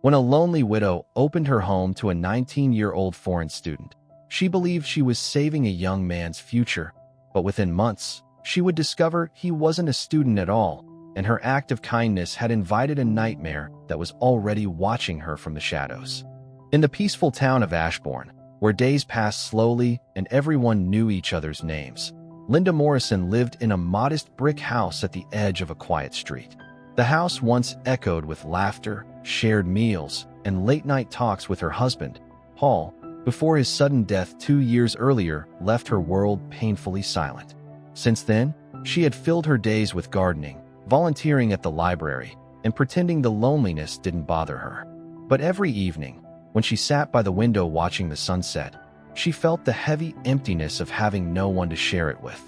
when a lonely widow opened her home to a 19-year-old foreign student. She believed she was saving a young man's future, but within months, she would discover he wasn't a student at all, and her act of kindness had invited a nightmare that was already watching her from the shadows. In the peaceful town of Ashbourne, where days passed slowly and everyone knew each other's names, Linda Morrison lived in a modest brick house at the edge of a quiet street. The house once echoed with laughter, shared meals, and late-night talks with her husband, Paul, before his sudden death 2 years earlier left her world painfully silent. Since then, she had filled her days with gardening, volunteering at the library, and pretending the loneliness didn't bother her. But every evening, when she sat by the window watching the sunset, she felt the heavy emptiness of having no one to share it with.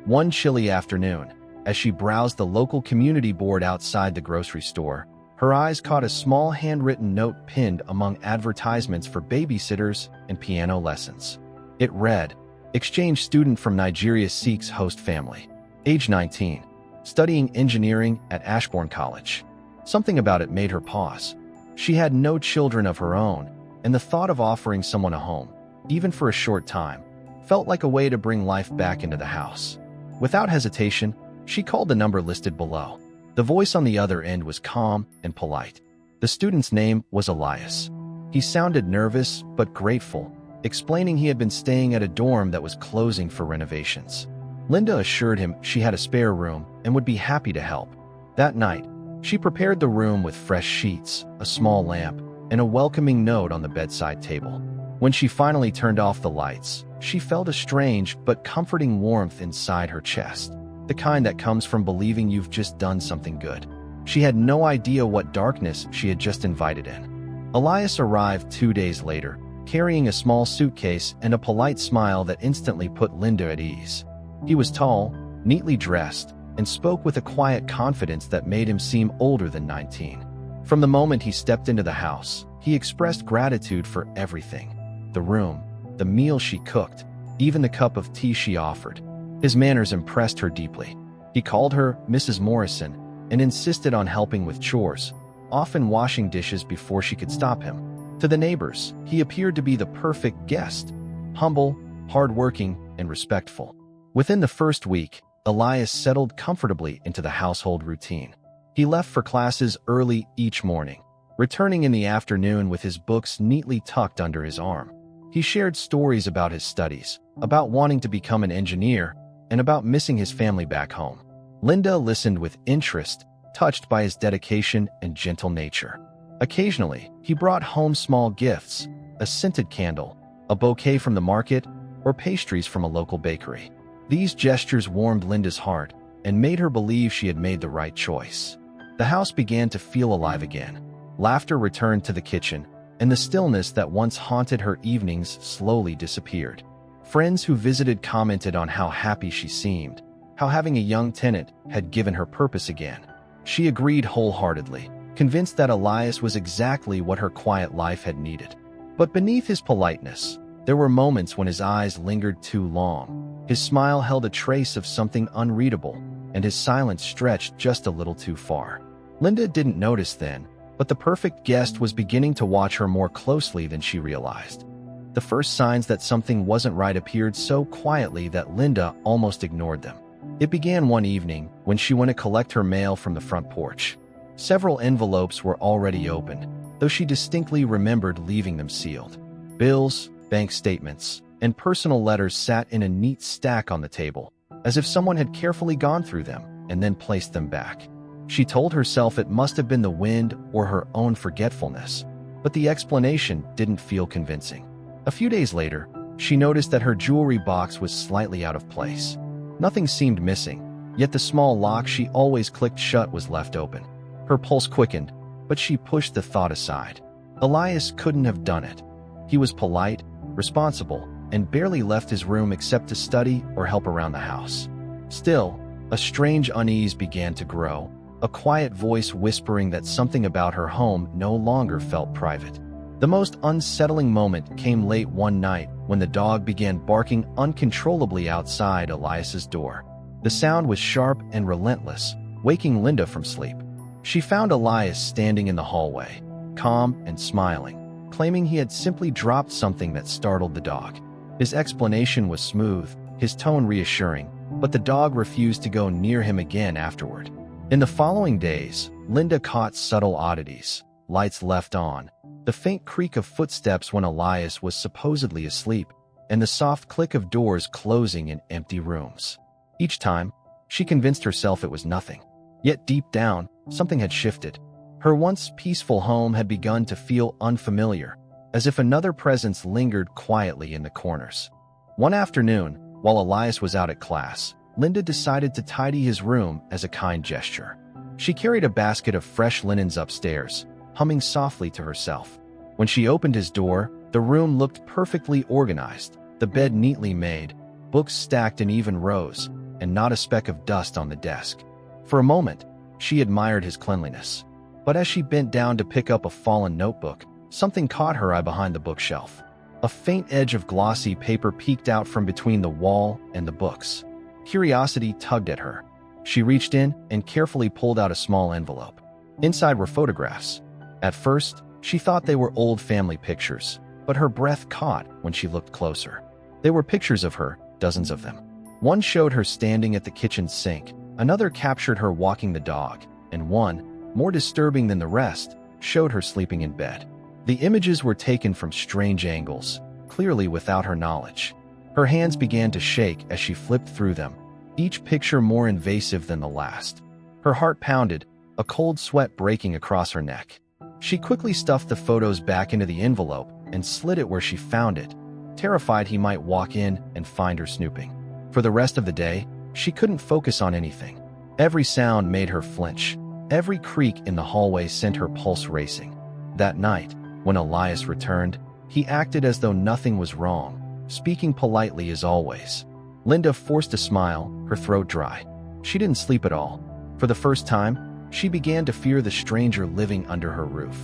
One chilly afternoon, as she browsed the local community board outside the grocery store, her eyes caught a small handwritten note pinned among advertisements for babysitters and piano lessons. It read, "Exchange student from Nigeria seeks host family. Age 19. Studying engineering at Ashbourne College." Something about it made her pause. She had no children of her own, and the thought of offering someone a home, even for a short time, felt like a way to bring life back into the house. Without hesitation, she called the number listed below. The voice on the other end was calm and polite. The student's name was Elias. He sounded nervous but grateful, explaining he had been staying at a dorm that was closing for renovations. Linda assured him she had a spare room and would be happy to help. That night, she prepared the room with fresh sheets, a small lamp, and a welcoming note on the bedside table. When she finally turned off the lights, she felt a strange but comforting warmth inside her chest, the kind that comes from believing you've just done something good. She had no idea what darkness she had just invited in. Elias arrived 2 days later, carrying a small suitcase and a polite smile that instantly put Linda at ease. He was tall, neatly dressed, and spoke with a quiet confidence that made him seem older than 19. From the moment he stepped into the house, he expressed gratitude for everything: the room, the meal she cooked, even the cup of tea she offered. His manners impressed her deeply. He called her Mrs. Morrison and insisted on helping with chores, often washing dishes before she could stop him. To the neighbors, he appeared to be the perfect guest: humble, hardworking, and respectful. Within the first week, Elias settled comfortably into the household routine. He left for classes early each morning, returning in the afternoon with his books neatly tucked under his arm. He shared stories about his studies, about wanting to become an engineer, and about missing his family back home. Linda listened with interest, touched by his dedication and gentle nature. Occasionally, he brought home small gifts: a scented candle, a bouquet from the market, or pastries from a local bakery. These gestures warmed Linda's heart and made her believe she had made the right choice. The house began to feel alive again. Laughter returned to the kitchen, and the stillness that once haunted her evenings slowly disappeared. Friends who visited commented on how happy she seemed, how having a young tenant had given her purpose again. She agreed wholeheartedly, convinced that Elias was exactly what her quiet life had needed. But beneath his politeness, there were moments when his eyes lingered too long. His smile held a trace of something unreadable, and his silence stretched just a little too far. Linda didn't notice then, but the perfect guest was beginning to watch her more closely than she realized. The first signs that something wasn't right appeared so quietly that Linda almost ignored them. It began one evening when she went to collect her mail from the front porch. Several envelopes were already opened, though she distinctly remembered leaving them sealed. Bills, bank statements, and personal letters sat in a neat stack on the table, as if someone had carefully gone through them and then placed them back. She told herself it must have been the wind or her own forgetfulness, but the explanation didn't feel convincing. A few days later, she noticed that her jewelry box was slightly out of place. Nothing seemed missing, yet the small lock she always clicked shut was left open. Her pulse quickened, but she pushed the thought aside. Elias couldn't have done it. He was polite, responsible, and barely left his room except to study or help around the house. Still, a strange unease began to grow, a quiet voice whispering that something about her home no longer felt private. The most unsettling moment came late one night when the dog began barking uncontrollably outside Elias's door. The sound was sharp and relentless, waking Linda from sleep. She found Elias standing in the hallway, calm and smiling, claiming he had simply dropped something that startled the dog. His explanation was smooth, his tone reassuring, but the dog refused to go near him again afterward. In the following days, Linda caught subtle oddities: lights left on, the faint creak of footsteps when Elias was supposedly asleep, and the soft click of doors closing in empty rooms. Each time, she convinced herself it was nothing. Yet deep down, something had shifted. Her once peaceful home had begun to feel unfamiliar, as if another presence lingered quietly in the corners. One afternoon, while Elias was out at class, Linda decided to tidy his room as a kind gesture. She carried a basket of fresh linens upstairs, humming softly to herself. When she opened his door, the room looked perfectly organized, the bed neatly made, books stacked in even rows, and not a speck of dust on the desk. For a moment, she admired his cleanliness. But as she bent down to pick up a fallen notebook, something caught her eye behind the bookshelf. A faint edge of glossy paper peeked out from between the wall and the books. Curiosity tugged at her. She reached in and carefully pulled out a small envelope. Inside were photographs. At first, she thought they were old family pictures, but her breath caught when she looked closer. They were pictures of her, dozens of them. One showed her standing at the kitchen sink, another captured her walking the dog, and one, more disturbing than the rest, showed her sleeping in bed. The images were taken from strange angles, clearly without her knowledge. Her hands began to shake as she flipped through them, each picture more invasive than the last. Her heart pounded, a cold sweat breaking across her neck. She quickly stuffed the photos back into the envelope and slid it where she found it, terrified he might walk in and find her snooping. For the rest of the day, she couldn't focus on anything. Every sound made her flinch. Every creak in the hallway sent her pulse racing. That night, when Elias returned, he acted as though nothing was wrong, speaking politely as always. Linda forced a smile, her throat dry. She didn't sleep at all. For the first time, she began to fear the stranger living under her roof.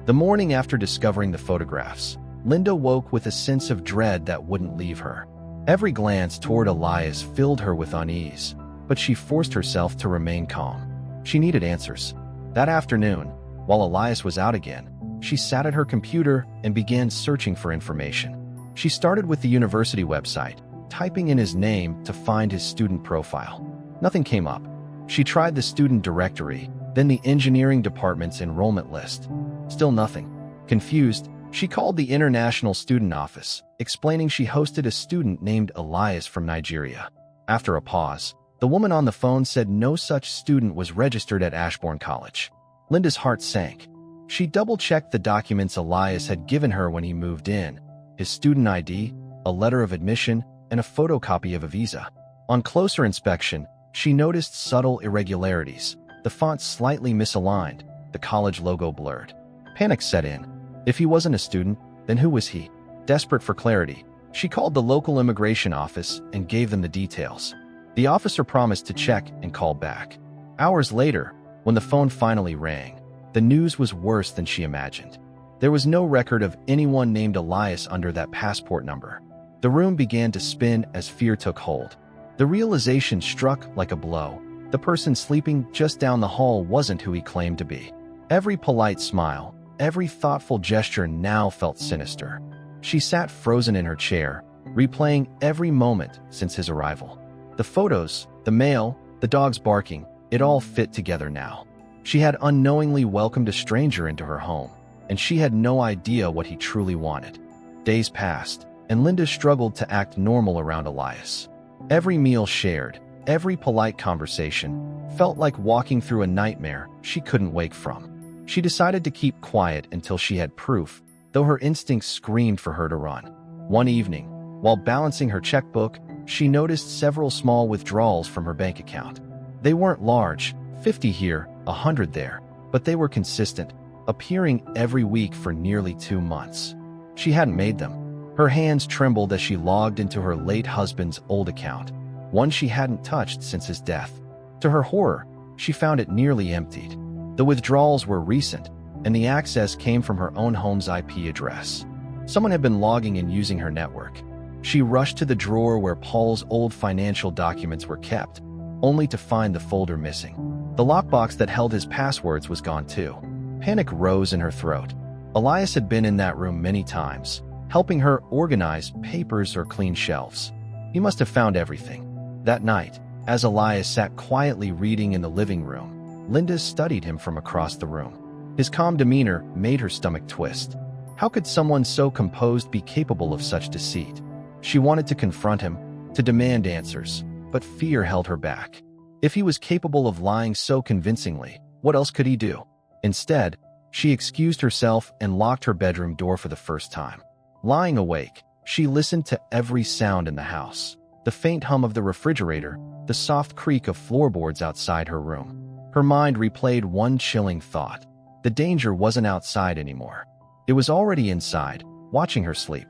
The morning after discovering the photographs, Linda woke with a sense of dread that wouldn't leave her. Every glance toward Elias filled her with unease, but she forced herself to remain calm. She needed answers. That afternoon, while Elias was out again, she sat at her computer and began searching for information. She started with the university website, typing in his name to find his student profile. Nothing came up. She tried the student directory, then the engineering department's enrollment list. Still nothing. Confused, she called the International Student Office, explaining she hosted a student named Elias from Nigeria. After a pause, the woman on the phone said no such student was registered at Ashbourne College. Linda's heart sank. She double-checked the documents Elias had given her when he moved in: his student ID, a letter of admission, and a photocopy of a visa. On closer inspection, she noticed subtle irregularities: the font slightly misaligned, the college logo blurred. Panic set in. If he wasn't a student, then who was he? Desperate for clarity, she called the local immigration office and gave them the details. The officer promised to check and call back. Hours later, when the phone finally rang, the news was worse than she imagined. There was no record of anyone named Elias under that passport number. The room began to spin as fear took hold. The realization struck like a blow. The person sleeping just down the hall wasn't who he claimed to be. Every polite smile, every thoughtful gesture now felt sinister. She sat frozen in her chair, replaying every moment since his arrival. The photos, the mail, the dogs barking, it all fit together now. She had unknowingly welcomed a stranger into her home, and she had no idea what he truly wanted. Days passed, and Linda struggled to act normal around Elias. Every meal shared, every polite conversation, felt like walking through a nightmare she couldn't wake from. She decided to keep quiet until she had proof, though her instincts screamed for her to run. One evening, while balancing her checkbook, she noticed several small withdrawals from her bank account. They weren't large, 50 here, 100 there, but they were consistent, appearing every week for nearly 2 months. She hadn't made them. Her hands trembled as she logged into her late husband's old account, one she hadn't touched since his death. To her horror, she found it nearly emptied. The withdrawals were recent, and the access came from her own home's IP address. Someone had been logging and using her network. She rushed to the drawer where Paul's old financial documents were kept, only to find the folder missing. The lockbox that held his passwords was gone too. Panic rose in her throat. Elias had been in that room many times, helping her organize papers or clean shelves. He must have found everything. That night, as Elias sat quietly reading in the living room, Linda studied him from across the room. His calm demeanor made her stomach twist. How could someone so composed be capable of such deceit? She wanted to confront him, to demand answers, but fear held her back. If he was capable of lying so convincingly, what else could he do? Instead, she excused herself and locked her bedroom door for the first time. Lying awake, she listened to every sound in the house. The faint hum of the refrigerator, the soft creak of floorboards outside her room. Her mind replayed one chilling thought. The danger wasn't outside anymore. It was already inside, watching her sleep.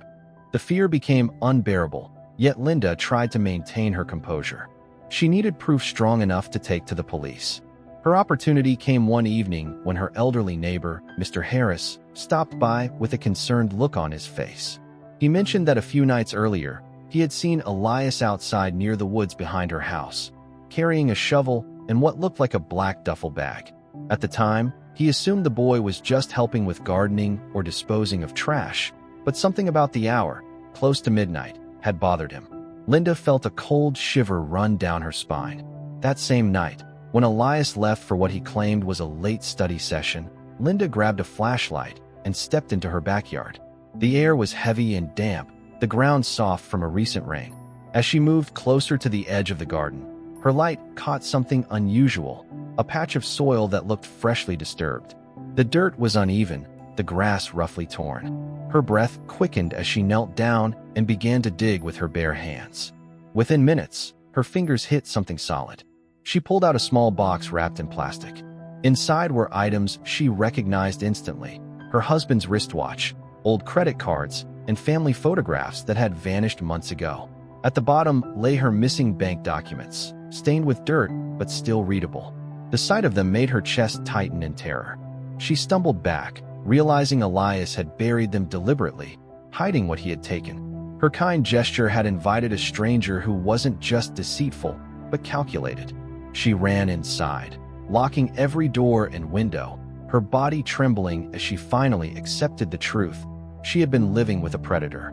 The fear became unbearable, yet Linda tried to maintain her composure. She needed proof strong enough to take to the police. Her opportunity came one evening when her elderly neighbor, Mr. Harris, stopped by with a concerned look on his face. He mentioned that a few nights earlier, he had seen Elias outside near the woods behind her house, carrying a shovel and what looked like a black duffel bag. At the time, he assumed the boy was just helping with gardening or disposing of trash, but something about the hour, close to midnight, had bothered him. Linda felt a cold shiver run down her spine. That same night, when Elias left for what he claimed was a late study session, Linda grabbed a flashlight and stepped into her backyard. The air was heavy and damp, the ground soft from a recent rain. As she moved closer to the edge of the garden, her light caught something unusual, a patch of soil that looked freshly disturbed. The dirt was uneven, the grass roughly torn. Her breath quickened as she knelt down and began to dig with her bare hands. Within minutes, her fingers hit something solid. She pulled out a small box wrapped in plastic. Inside were items she recognized instantly: her husband's wristwatch, old credit cards, and family photographs that had vanished months ago. At the bottom lay her missing bank documents, stained with dirt but still readable. The sight of them made her chest tighten in terror. She stumbled back, realizing Elias had buried them deliberately, hiding what he had taken. Her kind gesture had invited a stranger who wasn't just deceitful, but calculated. She ran inside, locking every door and window, her body trembling as she finally accepted the truth. She had been living with a predator.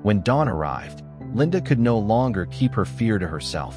When dawn arrived, Linda could no longer keep her fear to herself.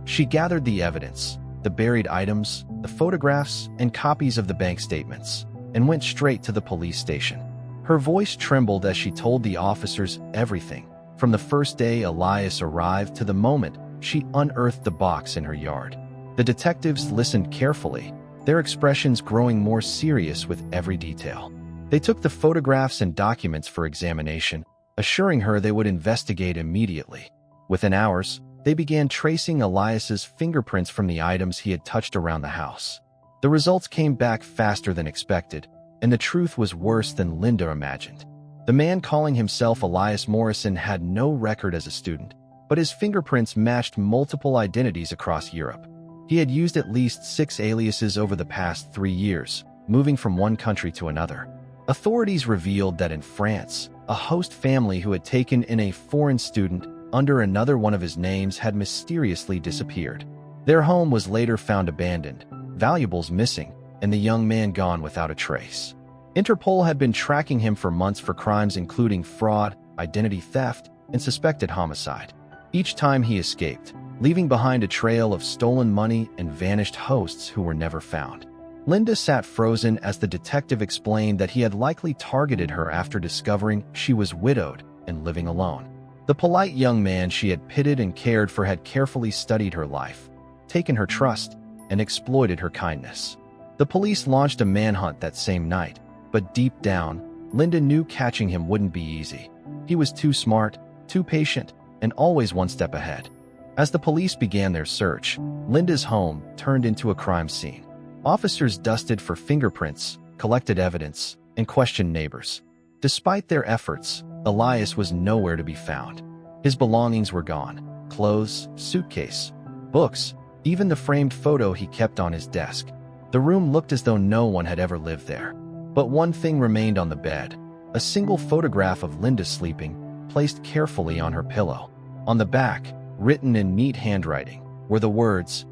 She gathered the evidence, the buried items, the photographs, and copies of the bank statements, and went straight to the police station. Her voice trembled as she told the officers everything, from the first day Elias arrived to the moment she unearthed the box in her yard. The detectives listened carefully, their expressions growing more serious with every detail. They took the photographs and documents for examination, assuring her they would investigate immediately. Within hours, they began tracing Elias's fingerprints from the items he had touched around the house. The results came back faster than expected, and the truth was worse than Linda imagined. The man calling himself Elias Morrison had no record as a student, but his fingerprints matched multiple identities across Europe. He had used at least 6 aliases over the past 3 years, moving from one country to another. Authorities revealed that in France, a host family who had taken in a foreign student under another one of his names had mysteriously disappeared. Their home was later found abandoned, valuables missing, and the young man gone without a trace. Interpol had been tracking him for months for crimes including fraud, identity theft, and suspected homicide. Each time he escaped, leaving behind a trail of stolen money and vanished hosts who were never found. Linda sat frozen as the detective explained that he had likely targeted her after discovering she was widowed and living alone. The polite young man she had pitied and cared for had carefully studied her life, taken her trust, and exploited her kindness. The police launched a manhunt that same night, but deep down, Linda knew catching him wouldn't be easy. He was too smart, too patient, and always one step ahead. As the police began their search, Linda's home turned into a crime scene. Officers dusted for fingerprints, collected evidence, and questioned neighbors. Despite their efforts, Elias was nowhere to be found. His belongings were gone: clothes, suitcase, books, even the framed photo he kept on his desk. The room looked as though no one had ever lived there. But one thing remained on the bed: a single photograph of Linda sleeping, placed carefully on her pillow. On the back, written in neat handwriting, were the words,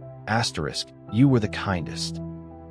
"*You were the kindest.'"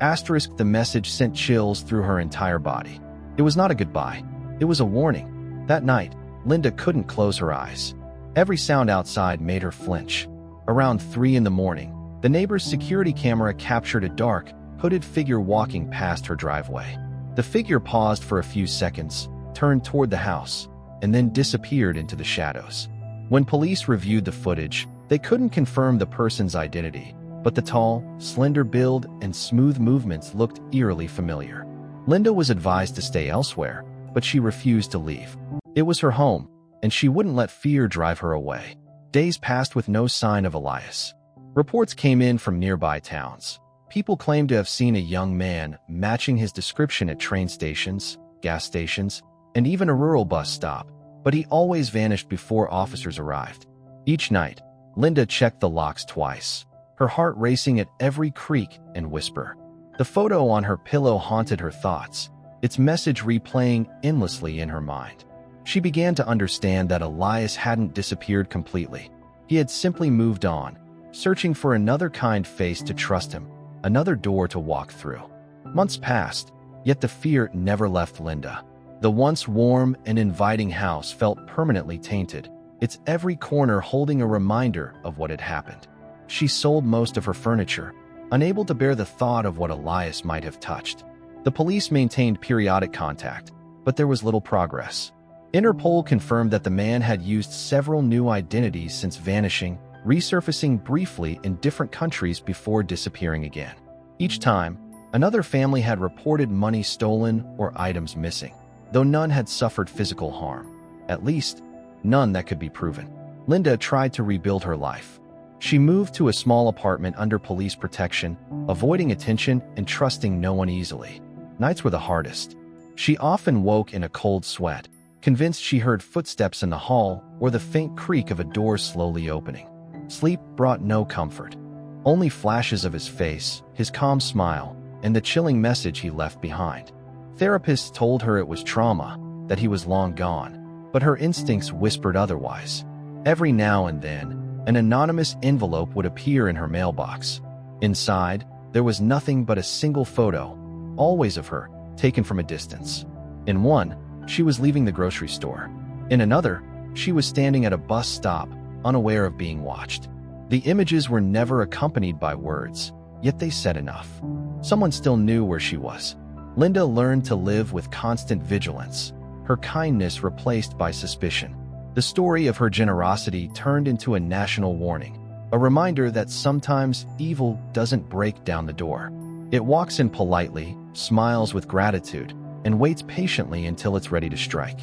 The message sent chills through her entire body. It was not a goodbye. It was a warning. That night, Linda couldn't close her eyes. Every sound outside made her flinch. Around 3 in the morning, the neighbor's security camera captured a dark, hooded figure walking past her driveway. The figure paused for a few seconds, turned toward the house, and then disappeared into the shadows. When police reviewed the footage, they couldn't confirm the person's identity, but the tall, slender build and smooth movements looked eerily familiar. Linda was advised to stay elsewhere, but she refused to leave. It was her home, and she wouldn't let fear drive her away. Days passed with no sign of Elias. Reports came in from nearby towns. People claimed to have seen a young man matching his description at train stations, gas stations, and even a rural bus stop, but he always vanished before officers arrived. Each night, Linda checked the locks twice, her heart racing at every creak and whisper. The photo on her pillow haunted her thoughts, its message replaying endlessly in her mind. She began to understand that Elias hadn't disappeared completely. He had simply moved on, searching for another kind face to trust him, another door to walk through. Months passed, yet the fear never left Linda. The once warm and inviting house felt permanently tainted, its every corner holding a reminder of what had happened. She sold most of her furniture, unable to bear the thought of what Elias might have touched. The police maintained periodic contact, but there was little progress. Interpol confirmed that the man had used several new identities since vanishing, resurfacing briefly in different countries before disappearing again. Each time, another family had reported money stolen or items missing, though none had suffered physical harm. At least, none that could be proven. Linda tried to rebuild her life. She moved to a small apartment under police protection, avoiding attention and trusting no one easily. Nights were the hardest. She often woke in a cold sweat, convinced she heard footsteps in the hall or the faint creak of a door slowly opening. Sleep brought no comfort. Only flashes of his face, his calm smile, and the chilling message he left behind. Therapists told her it was trauma, that he was long gone, but her instincts whispered otherwise. Every now and then, an anonymous envelope would appear in her mailbox. Inside, there was nothing but a single photo, always of her, taken from a distance. In one, she was leaving the grocery store. In another, she was standing at a bus stop, unaware of being watched. The images were never accompanied by words, yet they said enough. Someone still knew where she was. Linda learned to live with constant vigilance, her kindness replaced by suspicion. The story of her generosity turned into a national warning, a reminder that sometimes evil doesn't break down the door. It walks in politely, smiles with gratitude, and waits patiently until it's ready to strike.